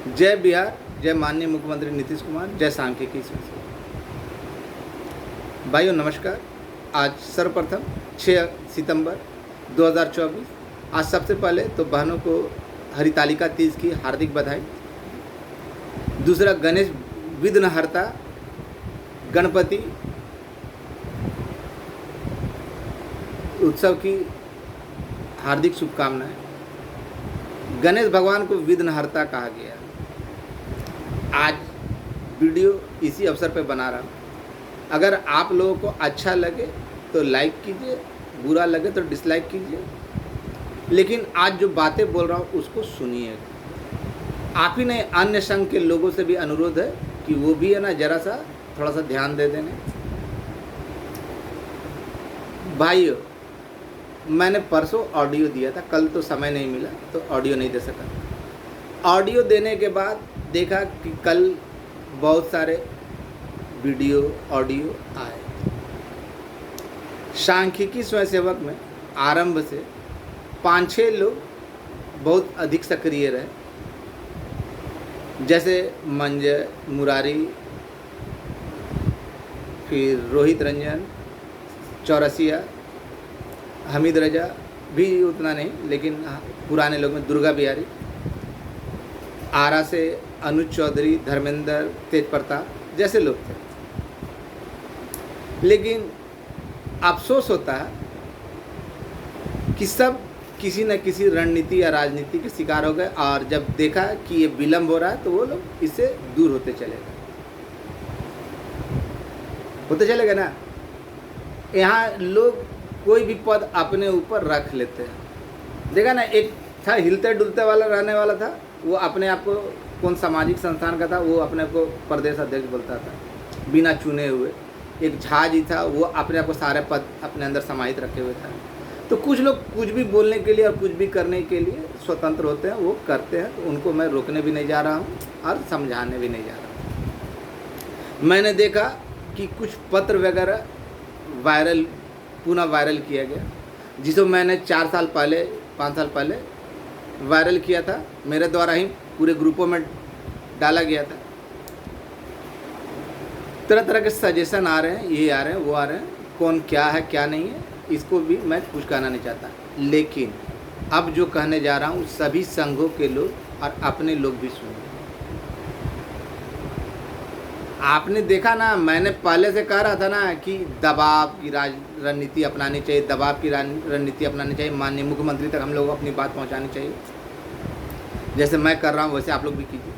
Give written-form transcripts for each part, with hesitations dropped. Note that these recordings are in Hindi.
जय बिहार, जय माननीय मुख्यमंत्री नीतीश कुमार, जय सांख्यिकी संसद। भाइयों नमस्कार। आज सर्वप्रथम 6 सितंबर 2024। आज सबसे पहले तो बहनों को हरितालिका तीज की हार्दिक बधाई। दूसरा, गणेश विघ्नहर्ता गणपति उत्सव की हार्दिक शुभकामनाएं। गणेश भगवान को विघ्नहर्ता कहा गया। आज वीडियो इसी अवसर पर बना रहा हूँ। अगर आप लोगों को अच्छा लगे तो लाइक कीजिए, बुरा लगे तो डिसलाइक कीजिए, लेकिन आज जो बातें बोल रहा हूँ उसको सुनिए। आप ही नहीं, अन्य संघ के लोगों से भी अनुरोध है कि वो भी है ना जरा सा थोड़ा सा ध्यान दे देने। भाइयों, मैंने परसों ऑडियो दिया था, कल तो समय नहीं मिला तो ऑडियो नहीं दे सका। ऑडियो देने के बाद देखा कि कल बहुत सारे वीडियो ऑडियो आए। सांख्यिकी स्वयंसेवक में आरंभ से 5-6 लोग बहुत अधिक सक्रिय रहे, जैसे मंजय, मुरारी, फिर रोहित रंजन, चौरसिया, हमीद रजा भी उतना नहीं, लेकिन पुराने लोग में दुर्गा बिहारी, आरा से अनुज चौधरी, धर्मेंद्र, तेज प्रताप जैसे लोग थे। लेकिन अफसोस होता है कि सब किसी न किसी रणनीति या राजनीति के शिकार हो गए, और जब देखा कि ये विलम्ब हो रहा है तो वो लोग इससे दूर होते चले गए ना। यहाँ लोग कोई भी पद अपने ऊपर रख लेते हैं। देखा ना, एक था हिलते डुलते वाला रहने वाला था, वो अपने आप को कौन सामाजिक संस्थान का था, वो अपने को प्रदेश अध्यक्ष बोलता था बिना चुने हुए। एक झा जी था, वो अपने आप को सारे पद अपने अंदर समाहित रखे हुए था। तो कुछ लोग कुछ भी बोलने के लिए और कुछ भी करने के लिए स्वतंत्र होते हैं, वो करते हैं। तो उनको मैं रोकने भी नहीं जा रहा हूँ और समझाने भी नहीं जा रहा हूँ। मैंने देखा कि कुछ पत्र वगैरह पुनः वायरल किया गया, जिसको मैंने 4 साल पहले 5 साल पहले वायरल किया था। मेरे द्वारा ही पूरे ग्रुपों में डाला गया था। तरह तरह के सजेशन आ रहे हैं, ये आ रहे हैं, वो आ रहे हैं, कौन क्या है क्या नहीं है, इसको भी मैं कुछ कहना नहीं चाहता। लेकिन अब जो कहने जा रहा हूँ सभी संघों के लोग और अपने लोग भी सुनें। आपने देखा ना, मैंने पहले से कह रहा था ना कि दबाव की रणनीति अपनानी चाहिए, दबाव की रणनीति अपनानी चाहिए, माननीय मुख्यमंत्री तक हम लोग अपनी बात पहुंचानी चाहिए। जैसे मैं कर रहा हूं वैसे आप लोग भी कीजिए।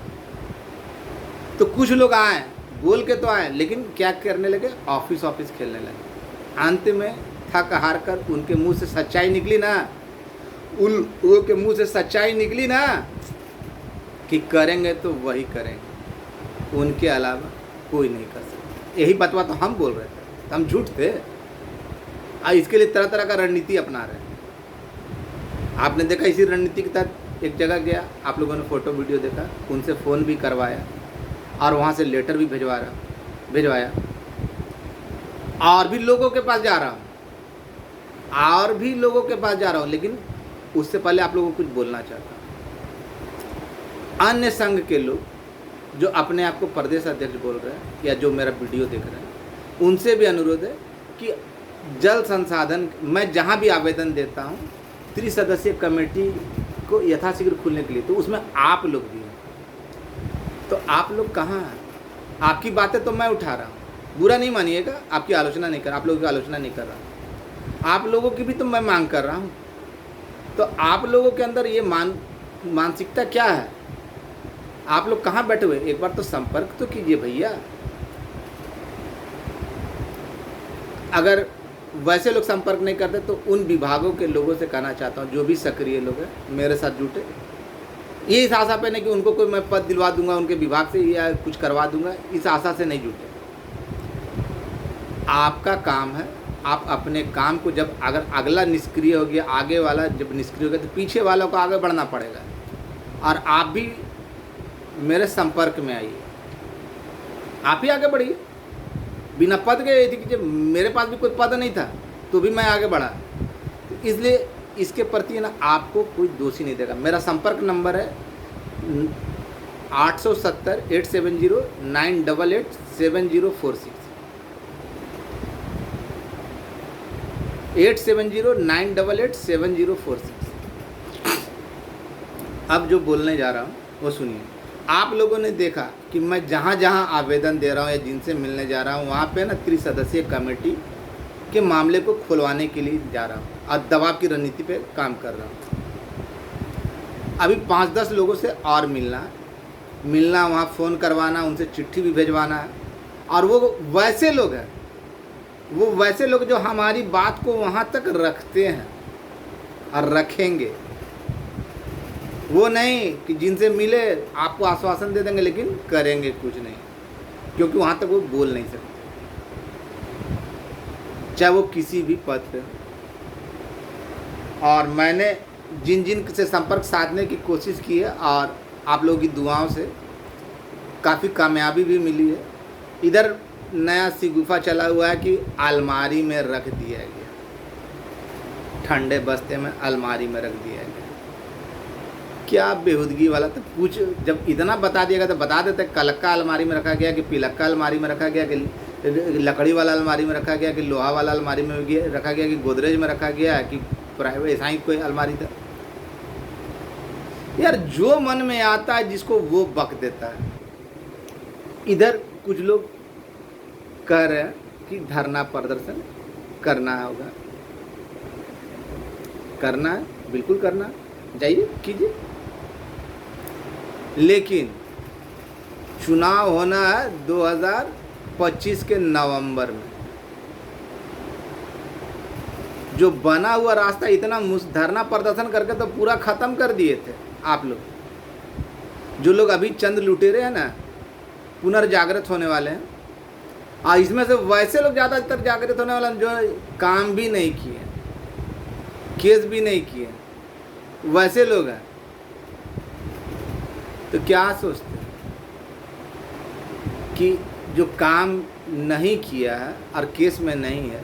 तो कुछ लोग आए, बोल के तो आए, लेकिन क्या करने लगे, ऑफिस खेलने लगे। अंत में थक हार कर उनके मुंह से सच्चाई निकली ना, उन लोगों के मुंह से सच्चाई निकली ना कि करेंगे तो वही करेंगे, उनके अलावा कोई नहीं कर सकता। यही बतवा तो हम बोल रहे थे, हम झूठ थे। इसके लिए तरह तरह का रणनीति अपना रहे हैं। आपने देखा, इसी रणनीति के तहत एक जगह गया, आप लोगों ने फोटो वीडियो देखा, उनसे फ़ोन भी करवाया और वहाँ से लेटर भी भिजवाया। और भी लोगों के पास जा रहा हूँ, लेकिन उससे पहले आप लोगों को कुछ बोलना चाहता हूँ। अन्य संघ के लोग जो अपने आप को प्रदेश अध्यक्ष बोल रहे हैं या जो मेरा वीडियो देख रहे हैं, उनसे भी अनुरोध है कि जल संसाधन, मैं जहाँ भी आवेदन देता हूँ 3 सदस्यीय कमेटी को यथाशीघ्र खुलने के लिए, तो उसमें आप लोग भी हैं। तो आप लोग कहाँ हैं? आपकी बातें तो मैं उठा रहा हूँ, बुरा नहीं मानिएगा, आपकी आलोचना नहीं कर रहा, आप लोगों की आलोचना नहीं कर रहा, आप लोगों की भी तो मैं मांग कर रहा हूँ। तो आप लोगों के अंदर ये मानसिकता क्या है? आप लोग कहाँ बैठे हुए? एक बार तो संपर्क तो कीजिए भैया। अगर वैसे लोग संपर्क नहीं करते तो उन विभागों के लोगों से कहना चाहता हूँ, जो भी सक्रिय लोग हैं मेरे साथ जुटे, ये इस आशा पे नहीं कि उनको कोई मैं पद दिलवा दूंगा उनके विभाग से या कुछ करवा दूंगा, इस आशा से नहीं जुटे। आपका काम है, आप अपने काम को, जब अगर अगला निष्क्रिय हो गया, आगे वाला जब निष्क्रिय हो गया, तो पीछे वालों को आगे बढ़ना पड़ेगा। और आप भी मेरे संपर्क में आइए, आप ही आगे बढ़िए। बिना पद के ये थी कि जब मेरे पास भी कोई पद नहीं था तो भी मैं आगे बढ़ा। तो इसलिए इसके प्रति ना आपको कोई दोषी नहीं देगा। मेरा संपर्क नंबर है 870-870-988-7046 870-988-7046। अब जो बोलने जा रहा हूँ वो सुनिए। आप लोगों ने देखा कि मैं जहाँ जहाँ आवेदन दे रहा हूँ या जिनसे मिलने जा रहा हूँ वहाँ पे ना त्रिसदस्यीय कमेटी के मामले को खुलवाने के लिए जा रहा हूँ और दबाव की रणनीति पे काम कर रहा हूँ। अभी 5-10 लोगों से और मिलना वहाँ फ़ोन करवाना, उनसे चिट्ठी भी भिजवाना है। और वो वैसे लोग जो हमारी बात को वहाँ तक रखते हैं और रखेंगे। वो नहीं कि जिनसे मिले आपको आश्वासन दे देंगे लेकिन करेंगे कुछ नहीं, क्योंकि वहाँ तक वो बोल नहीं सकते, चाहे वो किसी भी पद पे। और मैंने जिन से संपर्क साधने की कोशिश की है और आप लोगों की दुआओं से काफ़ी कामयाबी भी मिली है। इधर नया शिगुफा चला हुआ है कि अलमारी में रख दिया गया, ठंडे बस्ते में अलमारी में रख दिया गया। क्या बेहूदगी वाला। तो कुछ जब इतना बता दिएगा तो बता देते कलक्का अलमारी में रखा गया कि पिलक्का अलमारी में रखा गया कि लकड़ी वाला अलमारी में रखा गया कि लोहा वाला अलमारी में रखा गया कि गोदरेज में रखा गया कि प्राइवेट ऐसा ही कोई अलमारी था। यार जो मन में आता है जिसको वो बक देता है। इधर कुछ लोग कह रहे हैं कि धरना प्रदर्शन करना होगा, करना है, बिल्कुल करना, जाइए कीजिए, लेकिन चुनाव होना है 2025 के नवंबर में। जो बना हुआ रास्ता इतना धरना प्रदर्शन करके तो पूरा ख़त्म कर दिए थे आप लोग। जो लोग अभी चंद लुटेरे हैं ना, पुनर्जागृत होने वाले हैं। और इसमें से वैसे लोग ज़्यादातर जागृत होने वाले हैं जो काम भी नहीं किए, केस भी नहीं किए, वैसे लोग हैं। तो क्या सोचते हैं कि जो काम नहीं किया है और केस में नहीं है,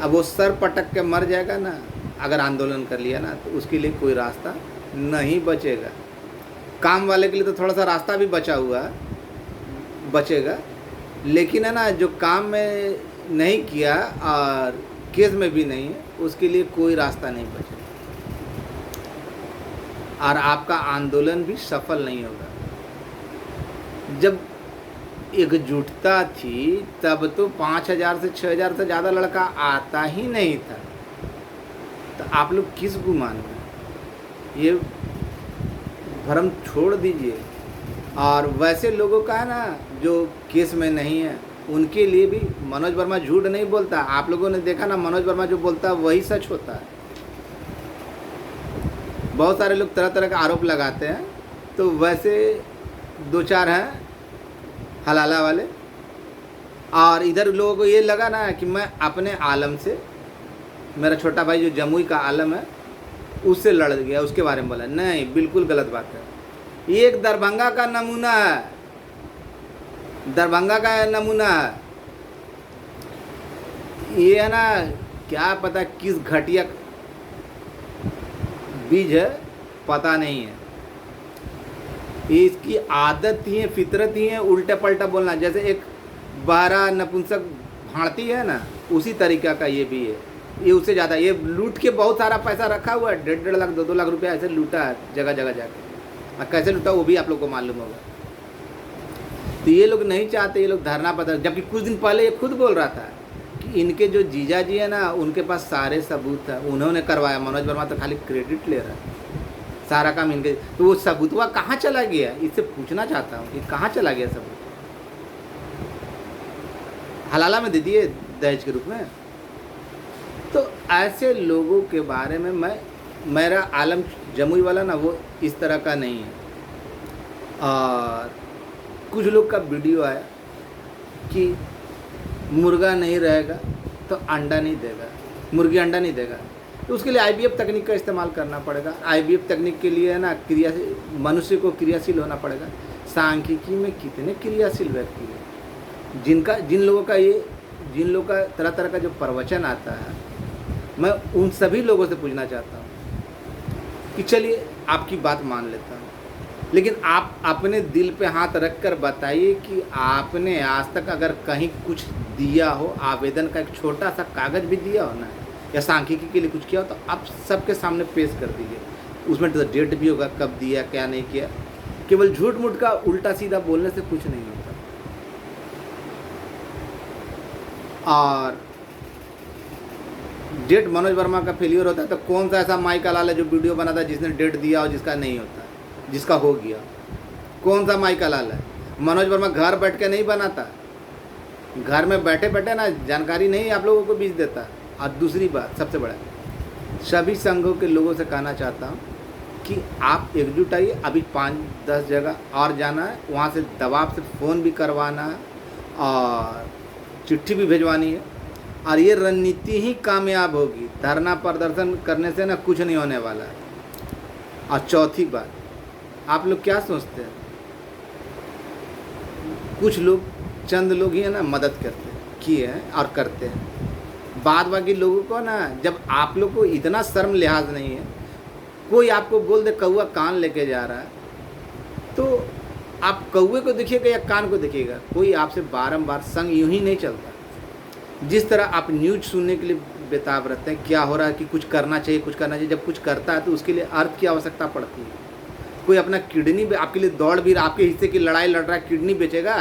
अब वो सर पटक के मर जाएगा ना अगर आंदोलन कर लिया ना, तो उसके लिए कोई रास्ता नहीं बचेगा। काम वाले के लिए तो थोड़ा सा रास्ता भी बचेगा, लेकिन है ना जो काम में नहीं किया और केस में भी नहीं है, उसके लिए कोई रास्ता नहीं बचेगा और आपका आंदोलन भी सफल नहीं होगा। जब एकजुटता थी तब तो 5,000 से 6,000 से ज़्यादा लड़का आता ही नहीं था। तो आप लोग किस गुमान में, ये भ्रम छोड़ दीजिए। और वैसे लोगों का है ना जो केस में नहीं है, उनके लिए भी मनोज वर्मा झूठ नहीं बोलता। आप लोगों ने देखा ना, मनोज वर्मा जो बोलता है वही सच होता है। बहुत सारे लोग तरह तरह का आरोप लगाते हैं, तो वैसे 2-4 हैं हलाला वाले। और इधर लोगों को ये लगा ना कि मैं अपने आलम से, मेरा छोटा भाई जो जमुई का आलम है उससे लड़ गया, उसके बारे में बोला। नहीं, बिल्कुल गलत बात है। ये एक दरभंगा का नमूना है, दरभंगा का नमूना है। ये है ना, क्या पता किस घटिया बीज है, पता नहीं है। ये इसकी आदत ही है, फितरत ही है उल्टा पलटा बोलना। जैसे एक बहरा नपुंसक भाड़ती है ना, उसी तरीका का ये भी है। ये उससे ज़्यादा, ये लूट के बहुत सारा पैसा रखा हुआ है, 1.5 लाख 2-2 लाख रुपया ऐसे लूटा है जगह जगह जाके। और कैसे लूटा वो भी आप लोग को मालूम होगा। तो ये लोग नहीं चाहते, ये लोग धरना प्रदर्शन, जबकि कुछ दिन पहले ये खुद बोल रहा था कि इनके जो जीजा जी है ना, उनके पास सारे सबूत है, उन्होंने करवाया। मनोज वर्मा तो खाली क्रेडिट ले रहा है, सारा काम इनके। तो वो सबूतवा कहाँ चला गया, इससे पूछना चाहता हूँ, ये कहाँ चला गया सबूत? हलाला में दे दिए दहेज के रूप में। तो ऐसे लोगों के बारे में मेरा आलम जमुई वाला ना वो इस तरह का नहीं है। और कुछ लोग का वीडियो आया कि मुर्गा नहीं रहेगा तो अंडा नहीं देगा, मुर्गी अंडा नहीं देगा, तो उसके लिए IVF तकनीक का इस्तेमाल करना पड़ेगा। IVF तकनीक के लिए है ना मनुष्य को क्रियाशील होना पड़ेगा। सांख्यिकी में कितने क्रियाशील व्यक्ति हैं, जिन लोगों का तरह तरह का जो प्रवचन आता है, मैं उन सभी लोगों से पूछना चाहता हूँ कि चलिए आपकी बात मान लेता हूँ, लेकिन आप अपने दिल पे हाथ रख कर बताइए कि आपने आज तक अगर कहीं कुछ दिया हो, आवेदन का एक छोटा सा कागज़ भी दिया हो ना, या सांख्यिकी के लिए कुछ किया हो, तो आप सबके सामने पेश कर दीजिए। उसमें तो डेट भी होगा, कब दिया क्या नहीं किया। केवल झूठ मूठ का उल्टा सीधा बोलने से कुछ नहीं होता। और डेट मनोज वर्मा का फेलियर होता है तो कौन सा ऐसा माई का लाल है जो वीडियो बनाता है जिसने डेट दिया और जिसका नहीं होता, जिसका हो गया? कौन सा माई का लाल है? मनोज वर्मा घर बैठ के नहीं बनाता, घर में बैठे बैठे ना जानकारी नहीं आप लोगों को बीच देता। और दूसरी बात सबसे बड़ा, सभी संघों के लोगों से कहना चाहता हूँ कि आप एकजुट आइए। अभी 5-10 जगह और जाना है, वहाँ से दबाव से फ़ोन भी करवाना है और चिट्ठी भी भिजवानी है, और ये रणनीति ही कामयाब होगी। धरना प्रदर्शन करने से ना कुछ नहीं होने वाला है। और चौथी बात, आप लोग क्या सोचते हैं? कुछ लोग, चंद लोग ही है ना मदद करते हैं, किए हैं और करते हैं। बाद बाकी लोगों को ना, जब आप लोग को इतना शर्म लिहाज नहीं है, कोई आपको बोल दे कौआ कान लेके जा रहा है, तो आप कौए को देखिएगा या कान को देखिएगा? कोई आपसे बारंबार संग यूं ही नहीं चलता। जिस तरह आप न्यूज सुनने के लिए बेताब रहते हैं क्या हो रहा है, कि कुछ करना चाहिए, कुछ करना चाहिए, जब कुछ करता है तो उसके लिए अर्थ की आवश्यकता पड़ती है। कोई अपना किडनी आपके लिए दौड़ भी, आपके हिस्से की लड़ाई लड़ रहा है, किडनी बेचेगा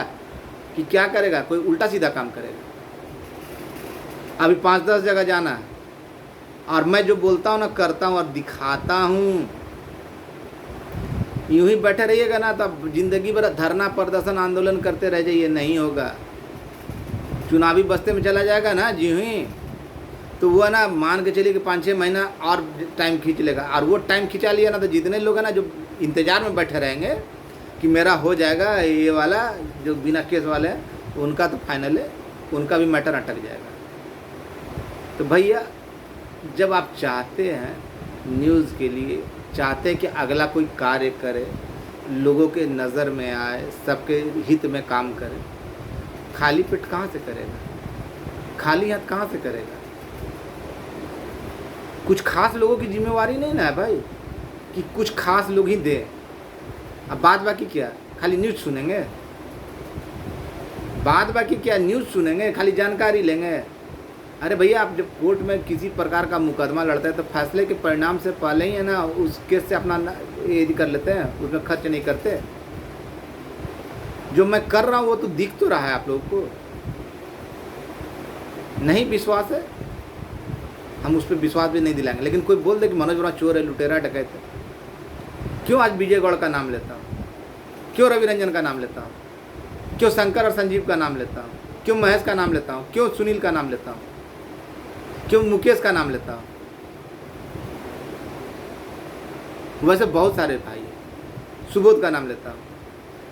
कि क्या करेगा? कोई उल्टा सीधा काम करेगा। अभी 5-10 जगह जाना है, और मैं जो बोलता हूँ ना करता हूँ और दिखाता हूँ। यूं ही बैठे रहिएगा ना तब जिंदगी भर धरना प्रदर्शन आंदोलन करते रह जाइए, नहीं होगा। चुनावी बस्ते में चला जाएगा ना जी ही, तो वो ना मान के चलिए कि 5-6 महीना और टाइम खींच लेगा। और वो टाइम खिंचा लिया ना तो जितने लोग हैं ना जो इंतज़ार में बैठे रहेंगे कि मेरा हो जाएगा, ये वाला जो बिना केस वाले हैं उनका तो फाइनल है, उनका भी मैटर अटक जाएगा। तो भैया, जब आप चाहते हैं न्यूज़ के लिए, चाहते हैं कि अगला कोई कार्य करे, लोगों के नज़र में आए, सबके हित में काम करे, खाली पेट कहाँ से करेगा? खाली हाथ कहाँ से करेगा? कुछ खास लोगों की जिम्मेवारी नहीं ना है भाई कि कुछ खास लोग ही दें। अब बाद बाकी क्या, खाली न्यूज़ सुनेंगे? बाद बाकी क्या न्यूज़ सुनेंगे, खाली जानकारी लेंगे? अरे भैया, आप जब कोर्ट में किसी प्रकार का मुकदमा लड़ते हैं तो फैसले के परिणाम से पहले ही है ना उस केस से अपना ये कर लेते हैं, उसमें खर्च नहीं करते। जो मैं कर रहा हूँ वो तो दिख तो रहा है आप लोगों को। नहीं विश्वास है, हम उस पर विश्वास भी नहीं दिलाएंगे। लेकिन कोई बोल दे कि मनोज वर्मा चोर है, लुटेरा, डकैत है, क्यों आज विजय गौड़ का नाम लेता हूँ? क्यों रवि रंजन का नाम लेता हूँ? क्यों शंकर और संजीव का नाम लेता हूँ? क्यों महेश का नाम लेता हूँ? क्यों सुनील का नाम लेता हूँ? क्यों मुकेश का नाम लेता हूँ? वैसे बहुत सारे भाई हैं, सुबोध का नाम लेता हूँ।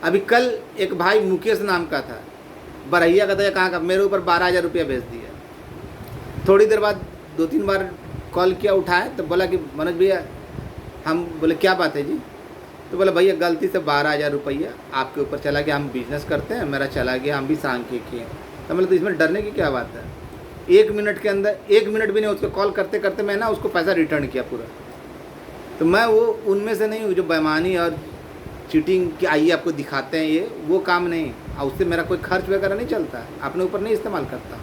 अभी कल एक भाई मुकेश नाम का था, बरहिया का था, कहाँ का, मेरे ऊपर 12,000 रुपया भेज दिया। थोड़ी देर बाद 2-3 बार कॉल किया, उठाए तो बोला कि मनोज भैया, हम बोले क्या बात है जी? तो बोला भैया गलती से 12,000 रुपया आपके ऊपर चला गया, हम बिजनेस करते हैं, मेरा चला गया, हम भी सांख्यिकी हैं। तो मतलब तो इसमें डरने की क्या बात है? 1 मिनट के अंदर, 1 मिनट भी नहीं, उसको कॉल करते करते मैं ना उसको पैसा रिटर्न किया पूरा। तो मैं वो उनमें से नहीं हूँ जो बेईमानी और चीटिंग की आइए आपको दिखाते हैं, ये वो काम नहीं। और उससे मेरा कोई खर्च वगैरह नहीं चलता है, अपने ऊपर नहीं इस्तेमाल करता।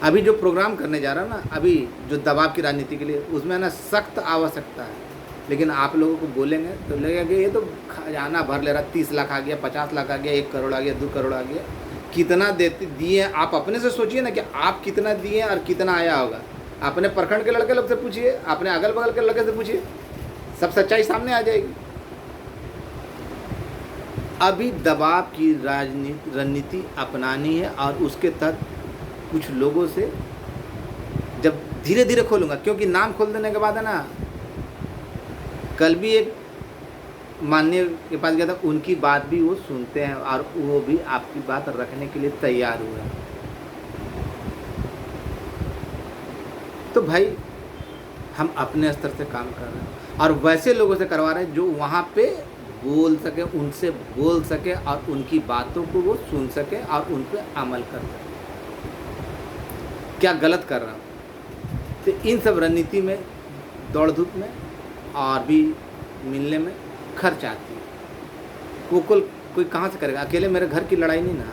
अभी जो प्रोग्राम करने जा रहा हूँ ना, अभी जो दबाव की राजनीति के लिए, उसमें ना सख्त आवश्यकता है। लेकिन आप लोगों को बोलेंगे तो लगेगा कि ये तो खजाना भर ले रहा, 30 लाख आ गया, 50 लाख आ गया, 1 करोड़ आ गया, 2 करोड़ आ गया। कितना देते दिए आप अपने से सोचिए ना कि आप कितना दिए और कितना आया होगा। अपने प्रखंड के लड़के लोग से पूछिए, अपने अगल बगल के लड़के से पूछिए, सब सच्चाई सामने आ जाएगी। अभी दबाव की रणनीति अपनानी है, और उसके तहत कुछ लोगों से जब धीरे धीरे खोलूँगा, क्योंकि नाम खोल देने के बाद है ना, कल भी एक माननीय के पास गया था, उनकी बात भी वो सुनते हैं और वो भी आपकी बात रखने के लिए तैयार हुए हैं। तो भाई, हम अपने स्तर से काम कर रहे हैं और वैसे लोगों से करवा रहे हैं जो वहाँ पे बोल सके, उनसे बोल सके और उनकी बातों को वो सुन सके और उन पर अमल कर सके। क्या गलत कर रहा हूँ? तो इन सब रणनीति में, दौड़ धूप में और भी मिलने में खर्च आती है। वो कोई कहाँ से करेगा, अकेले मेरे घर की लड़ाई नहीं ना।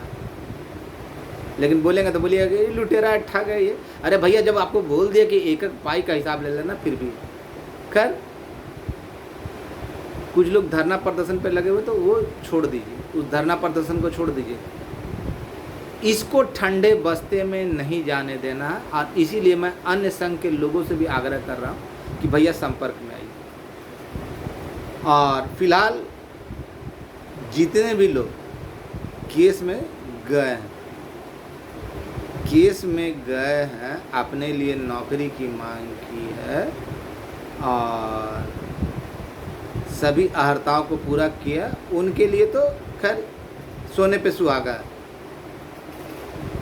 लेकिन बोलेंगे तो बोलिएगा कि लुटेरा है, ठग है ये। अरे भैया, जब आपको बोल दिया कि एक एक पाई का हिसाब ले लेना, फिर भी खैर कुछ लोग धरना प्रदर्शन पे लगे हुए, तो वो छोड़ दीजिए, उस धरना प्रदर्शन को छोड़ दीजिए। इसको ठंडे बस्ते में नहीं जाने देना है। और इसीलिए मैं अन्य संघ के लोगों से भी आग्रह कर रहा हूँ कि भैया संपर्क में आइए। और फिलहाल जितने भी लोग केस में गए हैं, अपने लिए नौकरी की मांग की है और सभी अहर्ताओं को पूरा किया, उनके लिए तो खैर सोने पे सुहागा है।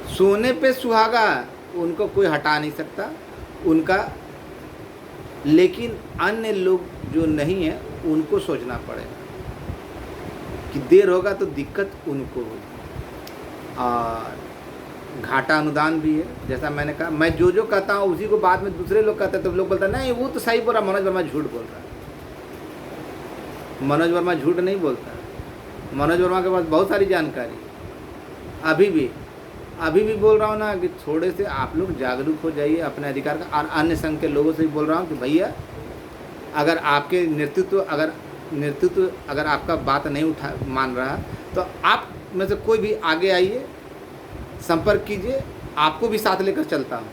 सोने पे सुहागा, उनको कोई हटा नहीं सकता उनका। लेकिन अन्य लोग जो नहीं है, उनको सोचना पड़ेगा कि देर होगा तो दिक्कत उनको होगी। और घाटा अनुदान भी है, जैसा मैंने कहा। मैं जो कहता हूँ उसी को बाद में दूसरे लोग कहते हैं, तो लोग बोलते हैं नहीं वो तो सही बोल रहा, मनोज वर्मा झूठ बोल रहा है। मनोज वर्मा झूठ नहीं बोलता। मनोज वर्मा के पास बहुत सारी जानकारी। अभी भी बोल रहा हूँ ना कि थोड़े से आप लोग जागरूक हो जाइए अपने अधिकार का। और अन्य संघ के लोगों से भी बोल रहा हूँ कि भैया, अगर आपके नेतृत्व अगर आपका बात नहीं मान रहा, तो आप में से कोई भी आगे आइए, संपर्क कीजिए, आपको भी साथ लेकर चलता हूँ,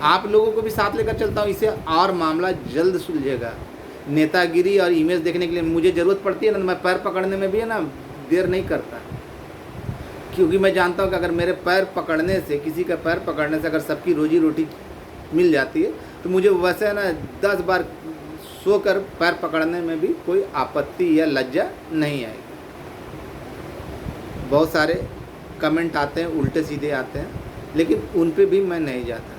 आप लोगों को भी साथ लेकर चलता हूँ। इससे और मामला जल्द सुलझेगा। नेतागिरी और इमेज देखने के लिए मुझे ज़रूरत पड़ती है ना, मैं पैर पकड़ने में भी है ना देर नहीं करता, क्योंकि मैं जानता हूँ कि अगर मेरे पैर पकड़ने से, किसी का पैर पकड़ने से अगर सबकी रोजी रोटी मिल जाती है, तो मुझे वैसे है ना 10 बार सोकर पैर पकड़ने में भी कोई आपत्ति या लज्जा नहीं आएगी। बहुत सारे कमेंट आते हैं, उल्टे सीधे आते हैं, लेकिन उन पे भी मैं नहीं जाता।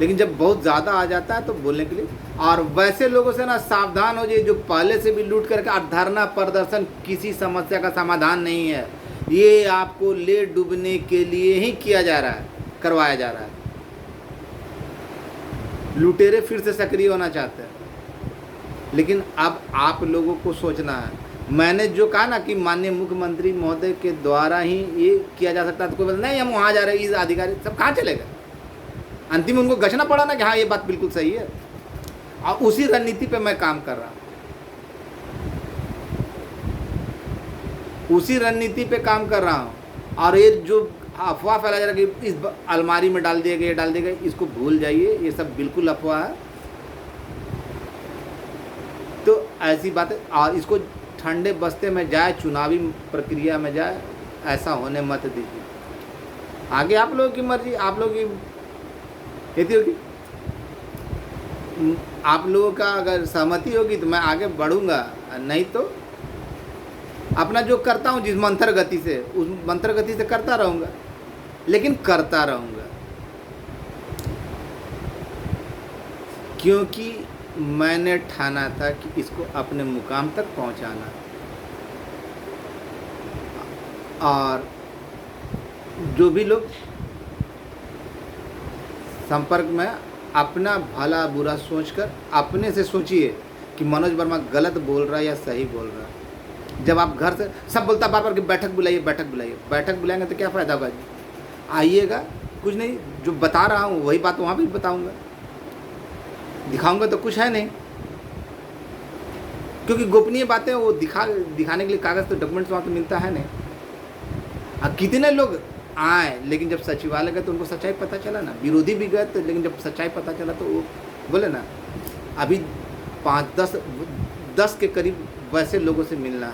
लेकिन जब बहुत ज़्यादा आ जाता है तो बोलने के लिए, और वैसे लोगों से ना सावधान हो जाइए जो पहले से भी लूट करके। और धरना प्रदर्शन किसी समस्या का समाधान नहीं है, ये आपको ले डूबने के लिए ही किया जा रहा है, करवाया जा रहा है। लुटेरे फिर से सक्रिय होना चाहते हैं, लेकिन अब आप लोगों को सोचना है। मैंने जो कहा ना कि माननीय मुख्यमंत्री महोदय के द्वारा ही ये किया जा सकता है, तो कोई बोलता नहीं हम वहाँ जा रहे हैं, इस अधिकारी सब कहाँ चले गए। अंतिम उनको गछना पड़ा ना कि हाँ ये बात बिल्कुल सही है। और उसी रणनीति पे मैं काम कर रहा हूँ, उसी रणनीति पे काम कर रहा हूँ। और ये जो अफवाह फैला जा रहा है कि इस अलमारी में डाल दिए गए, इसको भूल जाइए, ये सब बिल्कुल अफवाह है। तो ऐसी बातें, और इसको ठंडे बस्ते में जाए, चुनावी प्रक्रिया में जाए, ऐसा होने मत दीजिए। आगे आप लोगों की मर्जी, आप लोगों की खेती होगी। आप लोगों का अगर सहमति होगी तो मैं आगे बढ़ूंगा, नहीं तो अपना जो करता हूँ जिस मंथर गति से, उस मंथर गति से करता रहूँगा, लेकिन करता रहूँगा। क्योंकि मैंने ठाना था कि इसको अपने मुकाम तक पहुँचाना। और जो भी लोग संपर्क में, अपना भला बुरा सोचकर अपने से सोचिए कि मनोज वर्मा गलत बोल रहा है या सही बोल रहा है। जब आप घर से सब बोलता बार बार कि बैठक बुलाइए, बैठक बुलाएंगे तो क्या फ़ायदा होगा। आइएगा, कुछ नहीं, जो बता रहा हूँ वही बात वहाँ भी बताऊँगा, दिखाऊँगा तो कुछ है नहीं। क्योंकि गोपनीय बातें वो दिखाने के लिए कागज़ तो डॉक्यूमेंट्स वहाँ तो मिलता है नहीं। अब कितने लोग आए, लेकिन जब सचिवालय गए तो उनको सच्चाई पता चला ना। विरोधी भी गए तो, लेकिन जब सच्चाई पता चला तो वो बोले ना। अभी 5-10 के करीब वैसे लोगों से मिलना है,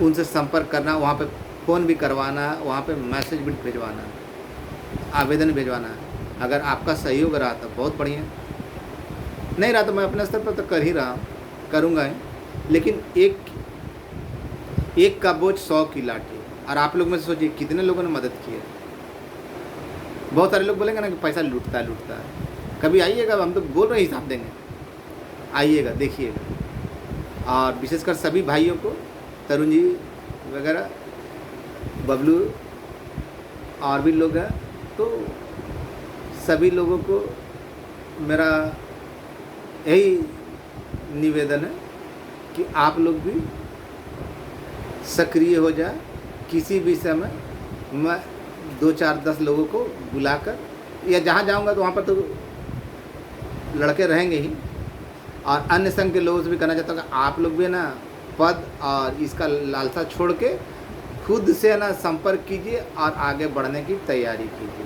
उनसे संपर्क करना, वहाँ पे फ़ोन भी करवाना, वहाँ पे मैसेज भी भिजवाना, आवेदन भिजवाना है। अगर आपका सहयोग रहा तो बहुत बढ़िया, नहीं रहा तो मैं अपने स्तर पर तो कर ही रहा हूँ, करूँगा ही। लेकिन एक का बोझ 100 की लाठी। और आप लोग में से सोचिए कितने लोगों ने मदद की है। बहुत सारे लोग बोलेंगे ना कि पैसा लूटता है। कभी आइएगा, हम तो बोल रहे हैं हिसाब देंगे, आइएगा देखिएगा। और विशेषकर सभी भाइयों को, तरुण जी वगैरह, बबलू और भी लोग हैं, तो सभी लोगों को मेरा यही निवेदन है कि आप लोग भी सक्रिय हो जाए। किसी भी समय मैं 2-4-10 लोगों को बुलाकर, या जहाँ जाऊँगा तो वहाँ पर तो लड़के रहेंगे ही, और अन्य संघ के लोगों से भी कहना चाहता हूँ कि आप लोग भी ना पद और इसका लालसा छोड़ के खुद से ना संपर्क कीजिए और आगे बढ़ने की तैयारी कीजिए।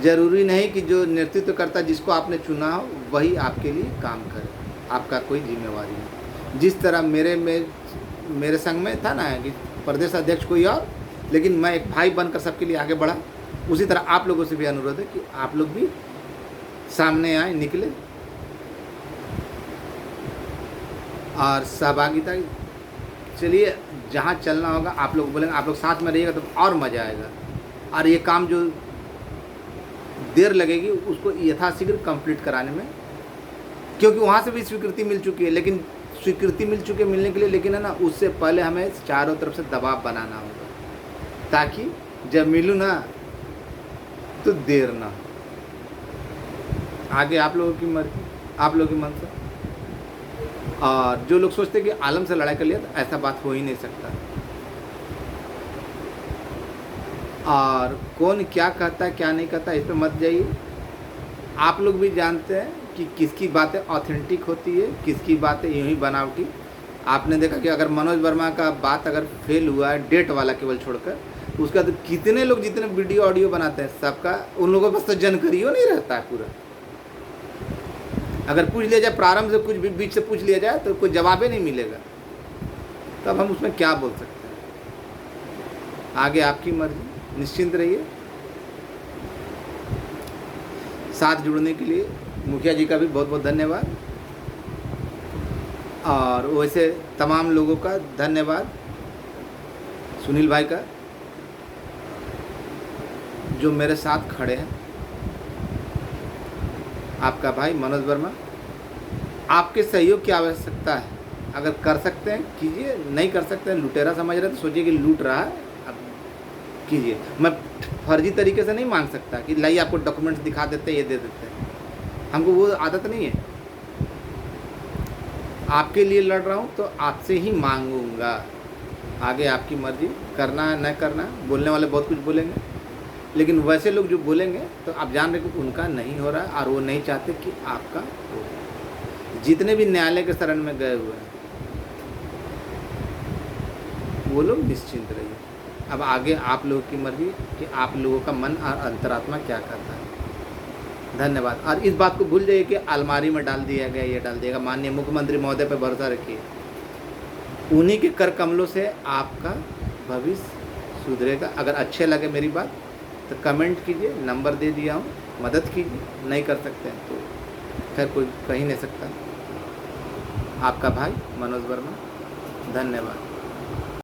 ज़रूरी नहीं कि जो नेतृत्वकर्ता जिसको आपने चुना हो वही आपके लिए काम करे, आपका कोई जिम्मेवारी नहीं। जिस तरह मेरे संघ में था ना कि प्रदेश अध्यक्ष कोई और, लेकिन मैं एक भाई बनकर सबके लिए आगे बढ़ा, उसी तरह आप लोगों से भी अनुरोध है कि आप लोग भी सामने आए, निकले और सहभागिता। चलिए, जहाँ चलना होगा आप लोग बोलेंगे, आप लोग साथ में रहिएगा तो और मज़ा आएगा। और ये काम जो देर लगेगी उसको यथाशीघ्र कंप्लीट कराने में, क्योंकि वहाँ से भी स्वीकृति मिल चुकी है, लेकिन स्वीकृति मिलने के लिए, लेकिन है ना, उससे पहले हमें चारों तरफ से दबाव बनाना होगा, ताकि जब मिलूँ ना तो देर ना हो। आगे आप लोगों की मर्जी, आप लोगों की मनसा। और जो लोग सोचते हैं कि आलम से लड़ाई कर लिया, तो ऐसा बात हो ही नहीं सकता। और कौन क्या कहता है क्या नहीं कहता इस पर मत जाइए। आप लोग भी जानते हैं कि किसकी बातें ऑथेंटिक होती है, किसकी बातें यूँ ही बनावटी। आपने देखा कि अगर मनोज वर्मा का बात अगर फेल हुआ है, डेट वाला केवल छोड़कर, तो उसका तो कितने लोग जितने वीडियो ऑडियो बनाते हैं सबका, उन लोगों के पास तो जानकारी नहीं रहता है पूरा। अगर पूछ लिया जाए प्रारंभ से, कुछ भी बीच से पूछ लिया जाए तो कोई जवाब ही नहीं मिलेगा, तब हम उसमें क्या बोल सकते हैं। आगे आपकी मर्जी, निश्चिंत रहिए। साथ जुड़ने के लिए मुखिया जी का भी बहुत बहुत धन्यवाद, और वैसे तमाम लोगों का धन्यवाद, सुनील भाई का जो मेरे साथ खड़े हैं, आपका भाई मनोज वर्मा। आपके सहयोग की आवश्यकता है, अगर कर सकते हैं कीजिए, नहीं कर सकते हैं, लुटेरा समझ रहे हैं तो सोचिए कि लूट रहा है, अब कीजिए। मैं फर्जी तरीके से नहीं मांग सकता कि लाइए आपको डॉक्यूमेंट्स दिखा देते हैं, ये दे देते हैं, हमको वो आदत नहीं है। आपके लिए लड़ रहा हूँ तो आपसे ही मांगूंगा। आगे आपकी मर्जी, करना है न करना। बोलने वाले बहुत कुछ बोलेंगे, लेकिन वैसे लोग जो बोलेंगे तो आप जान रहे कि उनका नहीं हो रहा है, और वो नहीं चाहते कि आपका हो। जितने भी न्यायालय के शरण में गए हुए हैं वो लोग निश्चिंत रहिए। अब आगे आप लोगों की मर्जी कि आप लोगों का मन और अंतरात्मा क्या करता है। धन्यवाद। और इस बात को भूल जाइए कि अलमारी में डाल दिया गया, ये डाल दिएगा। माननीय मुख्यमंत्री महोदय पर भरोसा रखिए, उन्हीं के कर कमलों से आपका भविष्य सुधरेगा। अगर अच्छे लगे मेरी बात तो कमेंट कीजिए, नंबर दे दिया हूँ, मदद कीजिए। नहीं कर सकते हैं तो खैर कोई कह ही नहीं सकता। आपका भाई मनोज वर्मा, धन्यवाद।